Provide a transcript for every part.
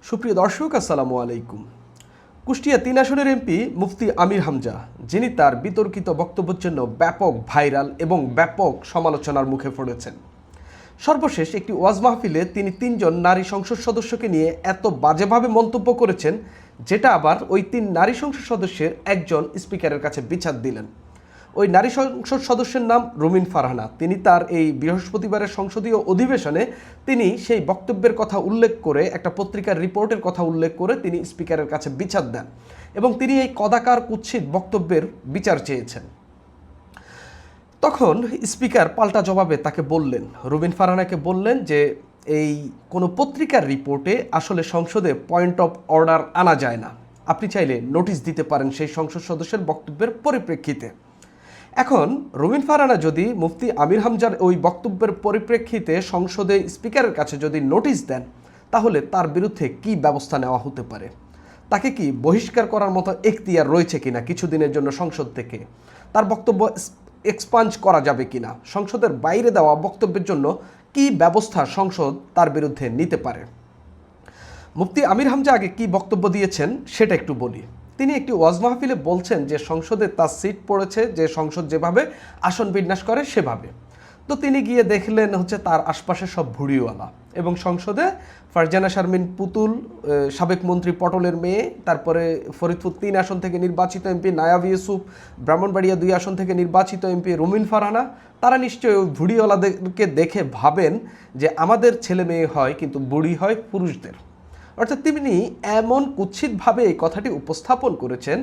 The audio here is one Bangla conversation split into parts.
সুপ্রিয় দর্শক, আসসালামু আলাইকুম। কুষ্টিয়া ৩ আসনের এমপি মুফতি আমির হামজা, যিনি তার বিতর্কিত বক্তব্যের জন্য ব্যাপক ভাইরাল এবং ব্যাপক সমালোচনার মুখে পড়েছেন। সর্বশেষ একটি ওয়াজ মাহফিলে তিনি ৩ জন নারী সংসদ সদস্যকে নিয়ে এত বাজেভাবে মন্তব্য করেছেন, যেটা আবার ওই ৩ নারী সংসদ সদস্যের একজন স্পিকারের কাছে বিচার দিলেন। ওই নারী সংসদ সদস্যের নাম রুমিন ফারহানা। তিনি তার এই বৃহস্পতিবারের সংসদীয় অধিবেশনে তিনি সেই বক্তব্যের কথা উল্লেখ করে, একটা পত্রিকার রিপোর্টের কথা উল্লেখ করে তিনি স্পিকারের কাছে বিচার দেন এবং তিনি এই কদাকার কুৎসিত বক্তব্যের বিচার চেয়েছেন। তখন স্পিকার পাল্টা জবাবে তাকে বললেন, রুমিন ফারহানাকে বললেন যে এই কোনো পত্রিকার রিপোর্টে আসলে সংসদে পয়েন্ট অফ অর্ডার আনা যায় না, আপনি চাইলে নোটিশ দিতে পারেন সেই সংসদ সদস্যের বক্তব্যের পরিপ্রেক্ষিতে। এখন রুমিন ফারহানা যদি মুফতি আমির হামজার ওই বক্তব্যের পরিপ্রেক্ষিতে সংসদে স্পিকারের কাছে যদি নোটিশ দেন, তাহলে তার বিরুদ্ধে কি ব্যবস্থা নেওয়া হতে পারে? তাকে কি বহিষ্কার করার মতো এখতিয়ার রয়েছে কিনা কিছুদিনের জন্য সংসদ থেকে? তার বক্তব্য এক্সপাঞ্জ করা যাবে কিনা? সংসদের বাইরে দেওয়া বক্তব্যের জন্য কি ব্যবস্থা সংসদ তার বিরুদ্ধে নিতে পারে? মুফতি আমির হামজা আগে কি বক্তব্য দিয়েছেন সেটা একটু বলি। তিনি একটি ওয়াজ মাহফিলে বলছেন যে সংসদে তার সিট পড়েছে, যে সংসদ যেভাবে আসন বিন্যাস করে সেভাবে। তো তিনি গিয়ে দেখলেন হচ্ছে তার আশপাশে সব ভুড়িওয়ালা, এবং সংসদে ফারজানা শারমিন পুতুল, সাবেক মন্ত্রী পটলের মেয়ে, তারপরে ফরিদপুর ৩ আসন থেকে নির্বাচিত এমপি নায়াব ইউসুফ, ব্রাহ্মণবাড়িয়া ২ আসন থেকে নির্বাচিত এমপি রুমিন ফারহানা। তারা নিশ্চয়ই ওই ভুড়িওয়ালাদেরকে দেখে ভাবেন যে আমাদের ছেলে মেয়ে হয়, কিন্তু বুড়ি হয় পুরুষদের। অর্থাৎ তিনি এমন কুৎসিতভাবে এই কথাটি উপস্থাপন করেছেন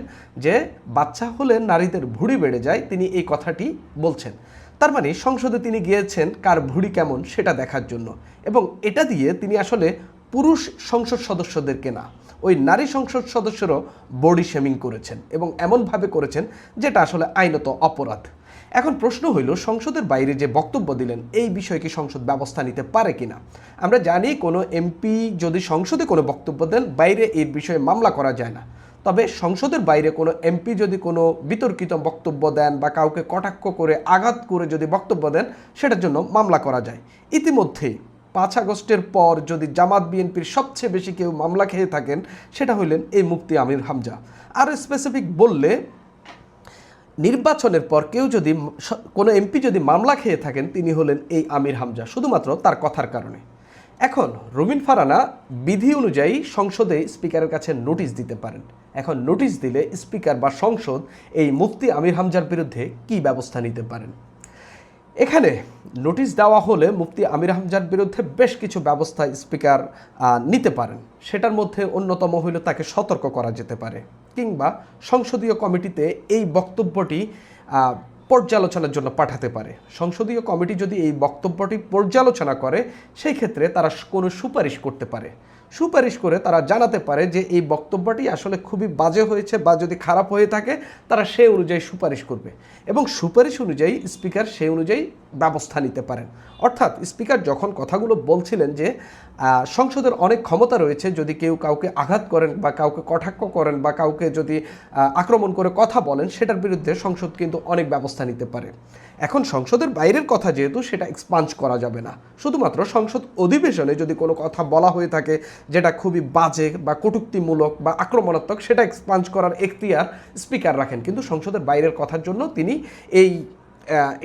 যে বাচ্চা হলে নারীদের ভুঁড়ি বেড়ে যায়, তিনি এই কথাটি বলছেন। তার মানে সংসদে তিনি গিয়েছেন কার ভুঁড়ি কেমন সেটা দেখার জন্য, এবং এটা দিয়ে তিনি আসলে পুরুষ সংসদ সদস্যদেরকে না, ওই নারী সংসদ সদস্যরও বডি শেমিং করেছেন, এবং এমনভাবে করেছেন যেটা আসলে আইনত অপরাধ। এখন প্রশ্ন হইল, সংসদের বাইরে যে বক্তব্য দিলেন এই বিষয়ে কি সংসদ ব্যবস্থা নিতে পারে কিনা? আমরা জানি কোনো এমপি যদি সংসদে কোনো বক্তব্য দেন, বাইরে এই বিষয়ে মামলা করা যায় না। তবে সংসদের বাইরে কোনো এমপি যদি কোনো বিতর্কিত বক্তব্য দেন বা কাউকে কটাক্ষ করে আঘাত করে যদি বক্তব্য দেন, সেটার জন্য মামলা করা যায়। ইতিমধ্যেই ৫ আগস্টের পর যদি জামাত বিএনপির সবচেয়ে বেশি কেউ মামলা খেয়ে থাকেন, সেটা হইলেন এই মুফতি আমির হামজা। আর স্পেসিফিক বললে, নির্বাচনের পর কেউ যদি কোনো এমপি যদি মামলা খেয়ে থাকেন, তিনি হলেন এই আমির হামজা, শুধুমাত্র তার কথার কারণে। এখন রুমিন ফারহানা বিধি অনুযায়ী সংসদে স্পিকারের কাছে নোটিশ দিতে পারেন। এখন নোটিশ দিলে স্পিকার বা সংসদ এই মুফতি আমির হামজার বিরুদ্ধে কি ব্যবস্থা নিতে পারেন? এখানে নোটিশ দেওয়া হলে মুফতি আমির হামজার বিরুদ্ধে বেশ কিছু ব্যবস্থা স্পিকার নিতে পারেন। সেটার মধ্যে অন্যতম হইল তাকে সতর্ক করা যেতে পারে, কিংবা সংসদীয় কমিটিতে এই বক্তব্যটি পর্যালোচনার জন্য পাঠাতে পারে। সংসদীয় কমিটি যদি এই বক্তব্যটি পর্যালোচনা করে, সেই ক্ষেত্রে তারা কোনো সুপারিশ করতে পারে। সুপারিশ করে তারা জানাতে পারে যে এই বক্তব্যটি আসলে খুবই বাজে হয়েছে, বা যদি খারাপ হয়ে থাকে তারা সেই অনুযায়ী সুপারিশ করবে, এবং সুপারিশ অনুযায়ী স্পিকার সেই অনুযায়ী ব্যবস্থা নিতে পারেন। অর্থাৎ স্পিকার যখন কথাগুলো বলছিলেন যে সংসদের অনেক ক্ষমতা রয়েছে, যদি কেউ কাউকে আঘাত করেন বা কাউকে কটাক্ষ করেন বা কাউকে যদি আক্রমণ করে কথা বলেন, সেটার বিরুদ্ধে সংসদ কিন্তু অনেক ব্যবস্থা নিতে পারে। এখন সংসদের বাইরের কথা যেহেতু, সেটা এক্সপাঞ্জ করা যাবে না। শুধুমাত্র সংসদ অধিবেশনে যদি কোনো কথা বলা হয়ে থাকে যেটা খুবই বাজে বা কটূক্তিমূলক বা আক্রমণাত্মক, সেটা এক্সপাঞ্জ করার এখতিয়ার স্পিকার রাখেন, কিন্তু সংসদের বাইরের কথার জন্য তিনি এই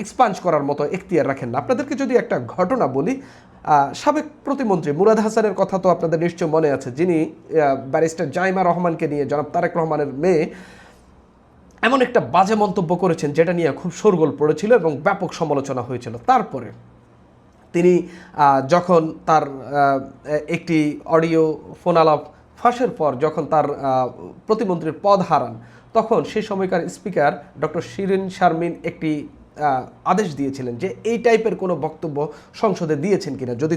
এক্সপাঞ্জ করার মতো এখতিয়ার রাখেন না। আপনাদেরকে যদি একটা ঘটনা বলি, সাবেক প্রতিমন্ত্রী মুরাদ হাসানের কথা তো আপনাদের নিশ্চয় মনে আছে, যিনি ব্যারিস্টার জাইমা রহমানকে নিয়ে, জনাব তারেক রহমানের মেয়ে, এমন একটা বাজে মন্তব্য করেছেন যেটা নিয়ে খুব শোরগোল পড়েছিল এবং ব্যাপক সমালোচনা হয়েছিল। তারপরে তিনি যখন তার একটি অডিও ফোন আলাপ ফাঁসের পর যখন তার প্রতিমন্ত্রীর পদ হারান, তখন সেই সময়কার স্পিকার ডক্টর শিরিন শারমিন একটি আদেশ দিয়েছিলেন যে এই টাইপের কোনো বক্তব্য সংসদে দিয়েছেন কিনা, যদি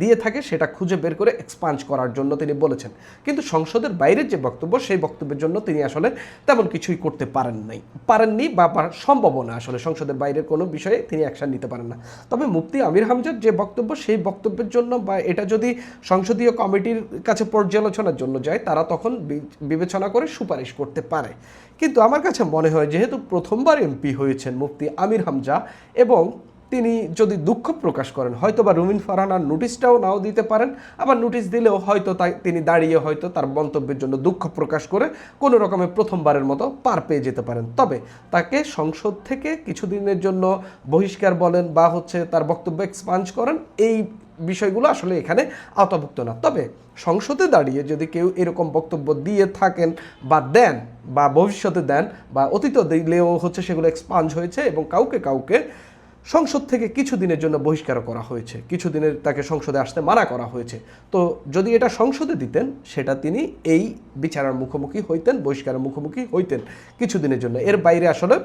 দিয়ে থাকে সেটা খুঁজে বের করে এক্সপাঞ্জ করার জন্য তিনি বলেছেন। কিন্তু সংসদের বাইরের যে বক্তব্য, সেই বক্তব্যের জন্য তিনি আসলে তেমন কিছুই করতে পারেননি বা সম্ভবও না। আসলে সংসদের বাইরের কোনো বিষয়ে তিনি অ্যাকশন নিতে পারেন না। তবে মুফতি আমির হামজার যে বক্তব্য, সেই বক্তব্যের জন্য বা এটা যদি সংসদীয় কমিটির কাছে পর্যালোচনার জন্য যায়, তারা তখন বিবেচনা করে সুপারিশ করতে পারে। কিন্তু আমার কাছে মনে হয়, যেহেতু প্রথমবার এমপি হয়েছেন মুফতি আমির হামজা এবং তিনি যদি দুঃখ প্রকাশ করেন, হয়তো বা রুমিন ফারহানার নোটিশটাও নাও দিতে পারেন, আবার নোটিশ দিলেও হয়তো তিনি দাঁড়িয়ে হয়তো তার মন্তব্যের জন্য দুঃখ প্রকাশ করে কোনো রকমে প্রথমবারের মতো পার পেয়ে যেতে পারেন। তবে তাকে সংসদ থেকে কিছুদিনের জন্য বহিষ্কার বলেন বা হচ্ছে তার বক্তব্য এক্সপাঞ্জ করেন, এই বিষয়গুলো আসলে এখানে আওতাভুক্ত না। তবে সংসদে দাঁড়িয়ে যদি কেউ এরকম বক্তব্য দিয়ে থাকেন বা দেন বা ভবিষ্যতে দেন বা অতীত দিলেও হচ্ছে সেগুলো এক্সপাঞ্জ হয়েছে এবং কাউকে কাউকে সংসদ থেকে কিছুদিনের জন্য বহিষ্কার করা হয়েছে, কিছুদিনের তাকে সংসদে আসতে মানা করা হয়েছে। তো যদি এটা সংসদে দিতেন সেটা তিনি এই বিচারের মুখোমুখি হইতেন, বহিষ্কারের মুখোমুখি হইতেন কিছুদিনের জন্য। এর বাইরে আসলে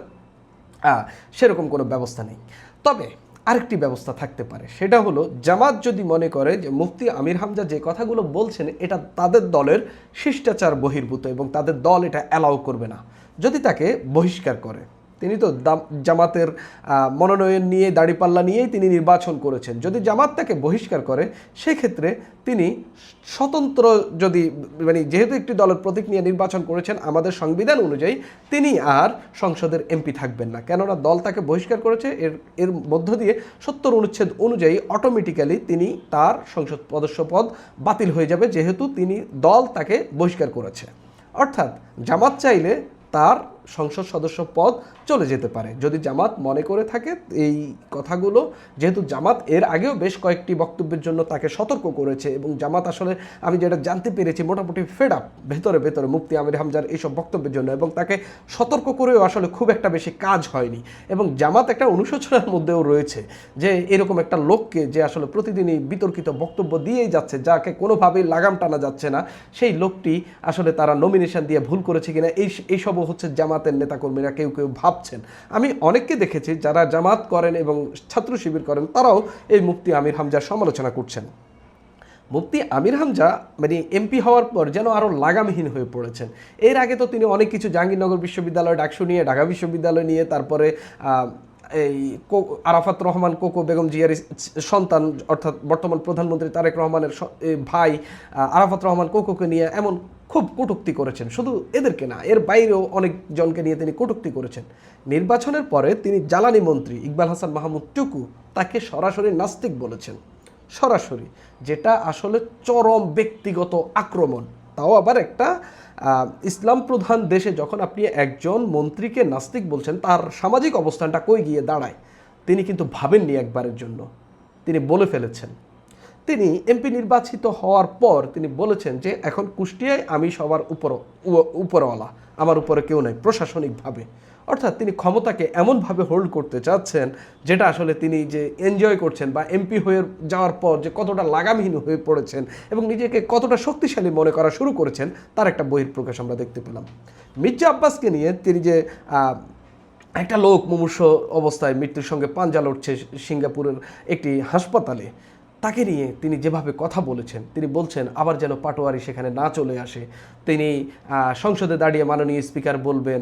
সেরকম কোনো ব্যবস্থা নেই। তবে আরেকটি ব্যবস্থা থাকতে পারে, সেটা হলো জামাত যদি মনে করে যে মুফতি আমির হামজা যে কথাগুলো বলছেন এটা তাদের দলের শিষ্টাচার বহির্ভূত এবং তাদের দল এটা অ্যালাউ করবে না, যদি তাকে বহিষ্কার করে। তিনি তো জামাতের মনোনয়ন নিয়ে দাঁড়িপাল্লা নিয়েই তিনি নির্বাচন করেছেন। যদি জামাত তাকে বহিষ্কার করে সেক্ষেত্রে তিনি স্বতন্ত্র, যদি মানে যেহেতু একটি দলের প্রতীক নিয়ে নির্বাচন করেছেন, আমাদের সংবিধান অনুযায়ী তিনি আর সংসদের এমপি থাকবেন না, কেননা দল তাকে বহিষ্কার করেছে। এর মধ্য দিয়ে 70 অনুচ্ছেদ অনুযায়ী অটোমেটিক্যালি তিনি তার সংসদ সদস্য পদ বাতিল হয়ে যাবে, যেহেতু দল তাকে বহিষ্কার করেছে। অর্থাৎ জামাত চাইলে তার সংসদ সদস্য পদ চলে যেতে পারে যদি জামাত মনে করে থাকে এই কথাগুলো। যেহেতু জামাত এর আগেও বেশ কয়েকটি বক্তব্যের জন্য তাকে সতর্ক করেছে এবং জামাত আসলে আমি যেটা জানতে পেরেছি মোটামুটি ফেড আপ ভেতরে ভেতরে মুফতি আমির হামজার এইসব বক্তব্যের জন্য, এবং তাকে সতর্ক করেও আসলে খুব একটা বেশি কাজ হয়নি। এবং জামাত একটা অনুশোচনার মধ্যেও রয়েছে যে এরকম একটা লোককে যে আসলে প্রতিদিনই বিতর্কিত বক্তব্য দিয়েই যাচ্ছে, যাকে কোনোভাবেই লাগাম টানা যাচ্ছে না, সেই লোকটি আসলে তারা নমিনেশন দিয়ে ভুল করেছে কিনা এইসবও হচ্ছে জামাতের নেতাকর্মীরা কেউ কেউ ভাবছেন। আমি অনেককে দেখেছি যারা জামাত করেন এবং ছাত্র শিবির করেন, তারাও এই মুফতি আমির হামজার সমালোচনা করছেন। মুফতি আমির হামজা মানে এমপি হওয়ার পর যেন আরও লাগামহীন হয়ে পড়েছেন। এর আগে তো তিনি অনেক কিছু জাহাঙ্গীরনগর বিশ্ববিদ্যালয়, ডাকসু নিয়ে, ঢাকা বিশ্ববিদ্যালয় নিয়ে, তারপরে এই আরাফাত রহমান কোকো বেগম জিয়ার সন্তান অর্থাৎ বর্তমান প্রধানমন্ত্রী তারেক রহমানের ভাই আরাফাত রহমান কোকোকে নিয়ে এমন খুব কটূক্তি করেছেন। শুধু এদেরকে না, এর বাইরেও অনেকজনকে নিয়ে তিনি কটূক্তি করেছেন। নির্বাচনের পরে তিনি জ্বালানি মন্ত্রী ইকবাল হাসান মাহমুদ টুকু তাকে সরাসরি নাস্তিক বলেছেন, সরাসরি, যেটা আসলে চরম ব্যক্তিগত আক্রমণ। তাও আবার একটা ইসলাম প্রধান দেশে যখন আপনি একজন মন্ত্রীকে নাস্তিক বলছেন, তার সামাজিক অবস্থানটা কই গিয়ে দাঁড়ায় তিনি কিন্তু ভাবেননি একবারের জন্য, তিনি বলে ফেলেছেন। তিনি এমপি নির্বাচিত হওয়ার পর তিনি বলেছেন যে এখন কুষ্টিয়ায় আমি সবার উপরওয়ালা, আমার উপরে কেউ নাই প্রশাসনিকভাবে। অর্থাৎ তিনি ক্ষমতাকে এমনভাবে হোল্ড করতে চাচ্ছেন যেটা আসলে তিনি যে এনজয় করছেন, বা এমপি হয়ে যাওয়ার পর যে কতটা লাগামহীন হয়ে পড়েছেন এবং নিজেকে কতটা শক্তিশালী মনে করা শুরু করেছেন তার একটা বহিঃপ্রকাশ আমরা দেখতে পেলাম। মির্জা আব্বাসকে নিয়ে তিনি যে একটা লোক মুমূর্ষ অবস্থায় মৃত্যুর সঙ্গে পাঞ্জা লড়ছে সিঙ্গাপুরের একটি হাসপাতালে, তাকে নিয়ে তিনি যেভাবে কথা বলেছেন, তিনি বলছেন আবার যেন পাটোয়ারি সেখানে না চলে আসে, তিনি সংসদে দাঁড়িয়ে মাননীয় স্পিকার বলবেন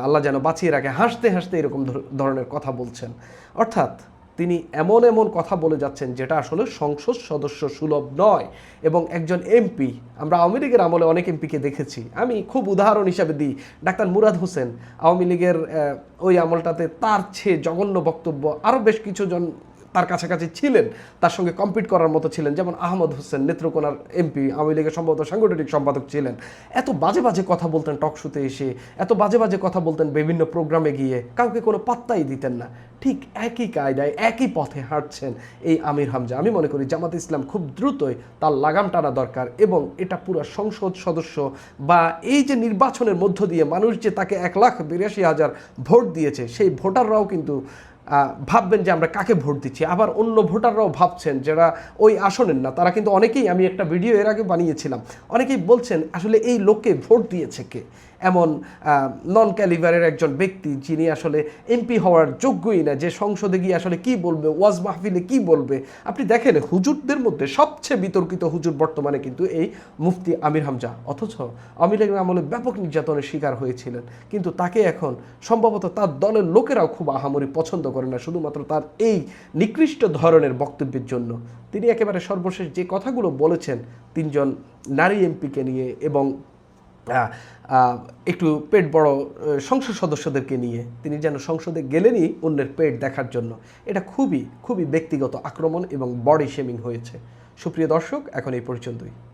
আল্লাহ যেন বাঁচিয়ে রাখে, হাসতে হাসতে এরকম ধরনের কথা বলছেন। অর্থাৎ তিনি এমন এমন কথা বলে যাচ্ছেন যেটা আসলে সংসদ সদস্য সুলভ নয়। এবং একজন এমপি, আমরা আওয়ামী লীগের আমলে অনেক এমপিকে দেখেছি, আমি খুব উদাহরণ হিসাবে দিই ডাক্তার মুরাদ হোসেন, আওয়ামী লীগের ওই আমলটাতে তার চেয়ে জঘন্য বক্তব্য আরও বেশ কিছু জন তার কাছাকাছি ছিলেন, তার সঙ্গে কম্পিট করার মতো ছিলেন, যেমন আহমদ হোসেন নেত্রকোনার এমপি, আওয়ামী লীগের সম্ভবত সাংগঠনিক সম্পাদক ছিলেন। এত বাজে বাজে কথা বলতেন টকশোতে এসে, এত বাজে বাজে কথা বলতেন বিভিন্ন প্রোগ্রামে গিয়ে, কাউকে কোনো পাত্তাই দিতেন না। ঠিক একই কায়দায় একই পথে হাঁটছেন এই আমির হামজা। আমি মনে করি জামাত ইসলাম খুব দ্রুতই তার লাগাম টানা দরকার, এবং এটা পুরো সংসদ সদস্য বা এই যে নির্বাচনের মধ্য দিয়ে মানুষ যে তাকে 1,82,000 ভোট দিয়েছে, সেই ভোটাররাও কিন্তু ভাববেন যে আমরা কাকে ভোট দিচ্ছি। আবার অন্য ভোটাররাও ভাবছেন যারা ওই আসনের না, তারা কিন্তু অনেকেই, আমি একটা ভিডিও এর আগে বানিয়েছিলাম, অনেকেই বলছেন আসলে এই লোককে ভোট দিয়েছে কে, এমন নন ক্যালিভারের একজন ব্যক্তি যিনি আসলে এমপি হওয়ার যোগ্যই না, যে সংসদে গিয়ে আসলে কি বলবে, ওয়াজ মাহফিলে কি বলবে। আপনি দেখেন হুজুরদের মধ্যে সবচেয়ে বিতর্কিত হুজুর বর্তমানে কিন্তু এই মুফতি আমির হামজা, অথচ আওয়ামী লীগের আমলে ব্যাপক নির্যাতনের শিকার হয়েছিলেন, কিন্তু তাকে এখন সম্ভবত তার দলের লোকেরাও খুব আহামরি পছন্দ করে না, শুধুমাত্র তার এই নিকৃষ্ট ধরনের বক্তব্যের জন্য। তিনি একেবারে সর্বশেষ যে কথাগুলো বলেছেন 3জন নারী এমপিকে নিয়ে এবং আহ, আহ, একটু পেট বড় সংসদ সদস্যদেরকে নিয়ে তিনি যেন সংসদে গেলেনই অন্যের পেট দেখার জন্য। এটা খুবই খুবই ব্যক্তিগত আক্রমণ এবং বডি শেমিং হয়েছে। সুপ্রিয় দর্শক, এখন এই পর্যন্তই।